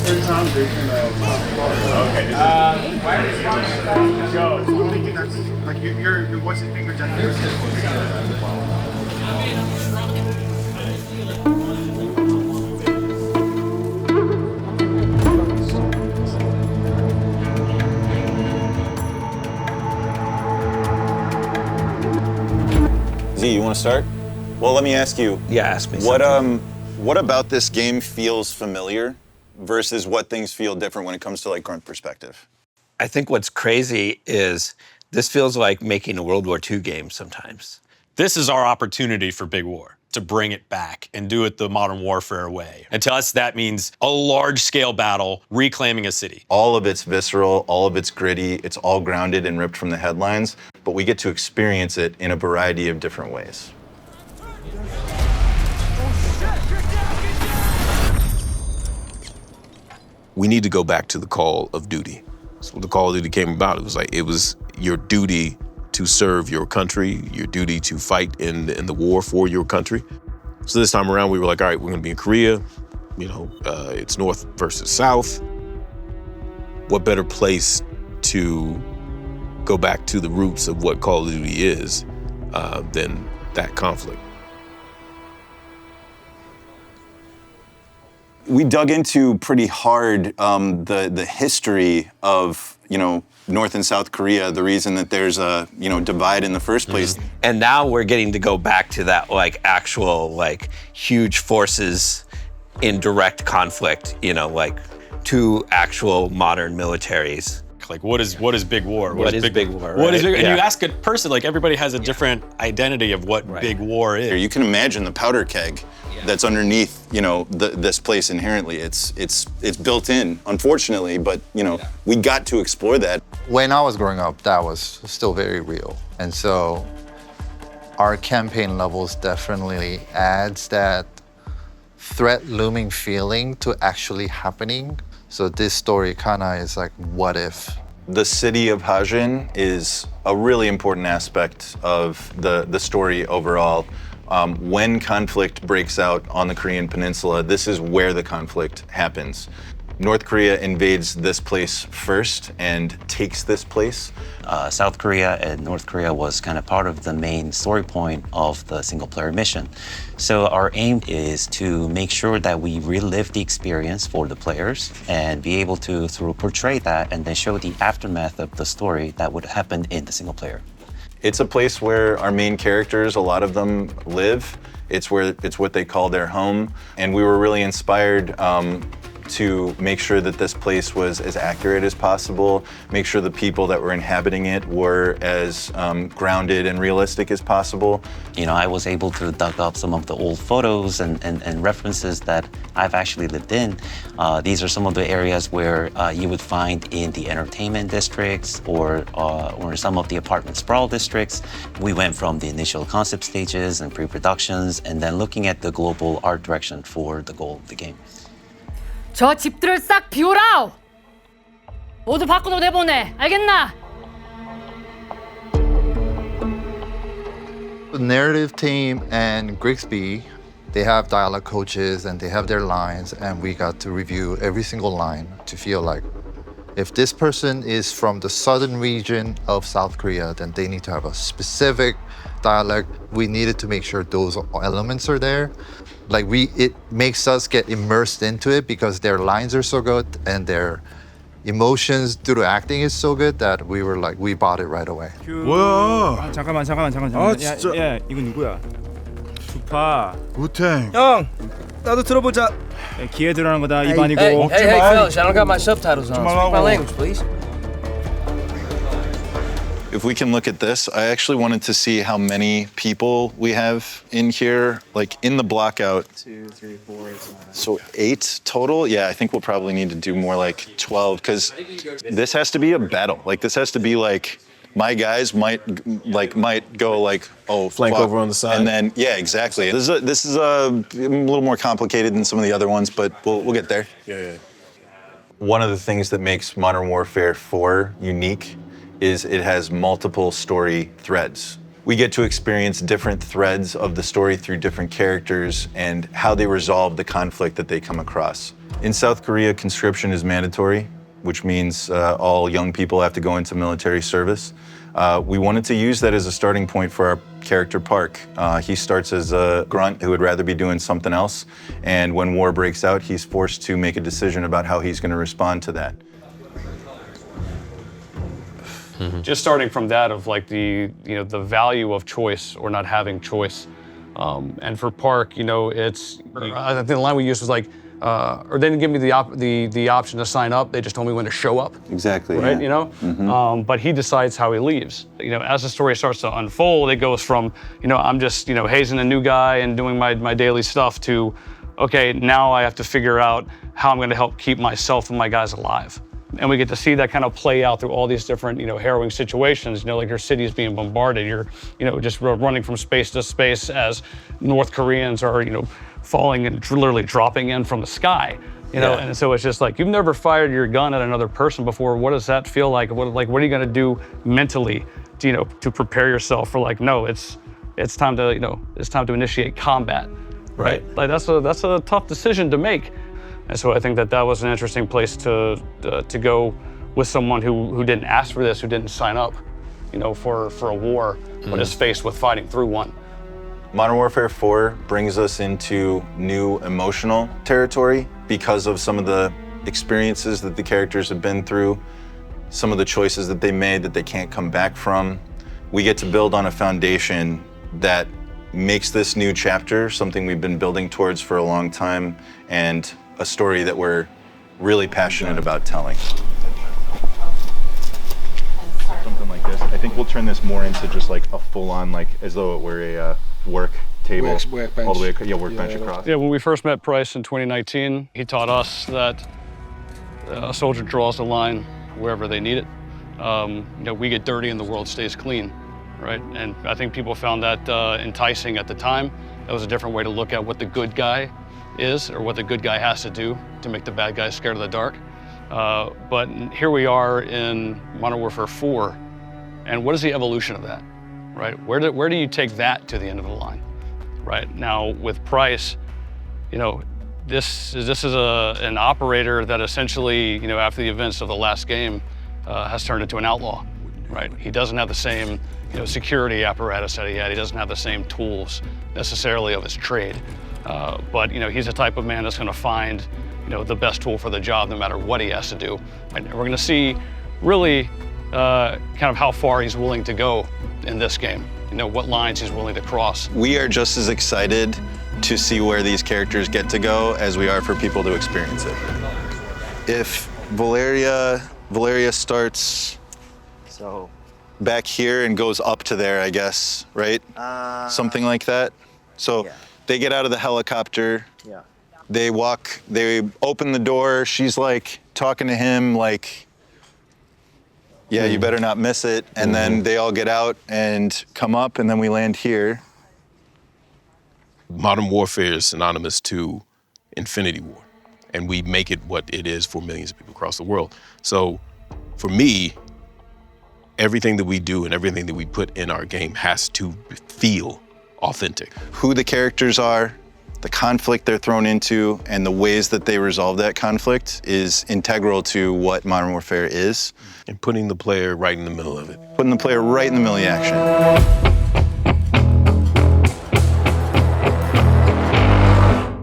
Z, you want to start? Well, let me ask you. Yeah, ask me something. What about this game feels familiar versus what things feel different when it comes to like grunt perspective? I think what's crazy is this feels like making a World War II game sometimes. This is our opportunity for Big War, to bring it back and do it the modern warfare way. And to us, that means a large-scale battle, reclaiming a city. All of it's visceral, all of it's gritty, it's all grounded and ripped from the headlines, but we get to experience it in a variety of different ways. We need to go back to the call of duty. So when the call of duty came about, it was your duty to serve your country, your duty to fight in the war for your country. So this time around, we were like, all right, we're gonna be in Korea. It's North versus South. What better place to go back to the roots of what Call of Duty is than that conflict? We dug into pretty hard the history of, North and South Korea, the reason that there's a, divide in the first place. Mm-hmm. And now we're getting to go back to that actual huge forces in direct conflict, two actual modern militaries. Like, what is Big War? What is Big War? What is right? Big, and you ask a person, everybody has a different identity of what Big War is. You can imagine the powder keg that's underneath, this place inherently. It's built in, unfortunately, but we got to explore that. When I was growing up, that was still very real, and so our campaign levels definitely adds that threat looming feeling to actually happening. So this story kind of is like, what if? The city of Hajin is a really important aspect of the story overall. When conflict breaks out on the Korean Peninsula, this is where the conflict happens. North Korea invades this place first and takes this place. South Korea and North Korea was kind of part of the main story point of the single-player mission. So our aim is to make sure that we relive the experience for the players and be able to portray that and then show the aftermath of the story that would happen in the single-player. It's a place where our main characters, a lot of them, live. It's what they call their home, and we were really inspired to make sure that this place was as accurate as possible, make sure the people that were inhabiting it were as grounded and realistic as possible. I was able to dug up some of the old photos and references that I've actually lived in. These are some of the areas where you would find in the entertainment districts or some of the apartment sprawl districts. We went from the initial concept stages and pre-productions and then looking at the global art direction for the goal of the game. 저 집들을 싹 비워라! 모두 밖으로 내보내. 알겠나? The narrative team and Grigsby, they have dialogue coaches and they have their lines, and we got to review every single line to feel like if this person is from the southern region of South Korea, then they need to have a specific dialect. We needed to make sure those elements are there. It makes us get immersed into it because their lines are so good and their emotions through the acting is so good that we were like, we bought it right away. 뭐야? 잠깐만. 아, 진짜? 야, 이거 누구야? 주파. 우탱. 형, 나도 들어보자. 기회 들어가는 거다. 입안이고. Hey, fellas, I don't got my subtitles on. Speak my language, please. If we can look at this, I actually wanted to see how many people we have in here, in the blockout. 2, 3, 4, 8, 9. So 8 total? Yeah, I think we'll probably need to do more like 12, because this has to be a battle. This has to be my guys might go flank over on the side. And then, yeah, exactly. This is a little more complicated than some of the other ones, but we'll get there. Yeah. One of the things that makes Modern Warfare 4 unique is it has multiple story threads. We get to experience different threads of the story through different characters and how they resolve the conflict that they come across. In South Korea, conscription is mandatory, which means all young people have to go into military service. We wanted to use that as a starting point for our character Park. He starts as a grunt who would rather be doing something else, and when war breaks out, he's forced to make a decision about how he's going to respond to that. Just starting from that of like the value of choice or not having choice, and for Park, it's I think the line we used was like, or they didn't give me the option to sign up. They just told me when to show up. Exactly. Right. Yeah. But he decides how he leaves. As the story starts to unfold, it goes from I'm just hazing a new guy and doing my daily stuff to, okay, now I have to figure out how I'm going to help keep myself and my guys alive. And we get to see that kind of play out through all these different, harrowing situations. Like your city is being bombarded. You're, just running from space to space as North Koreans are, falling and literally dropping in from the sky. And so it's just like, you've never fired your gun at another person before. What does that feel like? What are you going to do mentally, to prepare yourself for no, it's time to, it's time to initiate combat, right? Like that's a tough decision to make. And so I think that was an interesting place to go with someone who didn't ask for this, who didn't sign up, for a war, but is faced with fighting through one. Modern Warfare 4 brings us into new emotional territory because of some of the experiences that the characters have been through, some of the choices that they made that they can't come back from. We get to build on a foundation that makes this new chapter something we've been building towards for a long time, and a story that we're really passionate about telling. Something like this. I think we'll turn this more into just like a full-on, as though it were a work table, workbench. All the way, workbench across. Yeah, when we first met Brice in 2019, he taught us that a soldier draws the line wherever they need it. We get dirty and the world stays clean, right? And I think people found that enticing at the time. That was a different way to look at what the good guy is, or what the good guy has to do to make the bad guy scared of the dark. But here we are in Modern Warfare 4, and what is the evolution of that, right? Where do you take that to the end of the line, right? Now with Brice, this is an operator that essentially, after the events of the last game, has turned into an outlaw, right? He doesn't have the same, security apparatus that he had. He doesn't have the same tools necessarily of his trade. But he's the type of man that's going to find the best tool for the job no matter what he has to do. And we're going to see really kind of how far he's willing to go in this game, what lines he's willing to cross. We are just as excited to see where these characters get to go as we are for people to experience it. If Valeria starts back here and goes up to there, I guess, right? Something like that. So. Yeah. They get out of the helicopter. Yeah. They open the door. She's like talking to him like, yeah, you better not miss it. And then they all get out and come up, and then we land here. Modern Warfare is synonymous to Infinity War, and we make it what it is for millions of people across the world. So for me, everything that we do and everything that we put in our game has to feel authentic. Who the characters are, the conflict they're thrown into, and the ways that they resolve that conflict is integral to what Modern Warfare is. And putting the player right in the middle of it. Putting the player right in the middle of the action.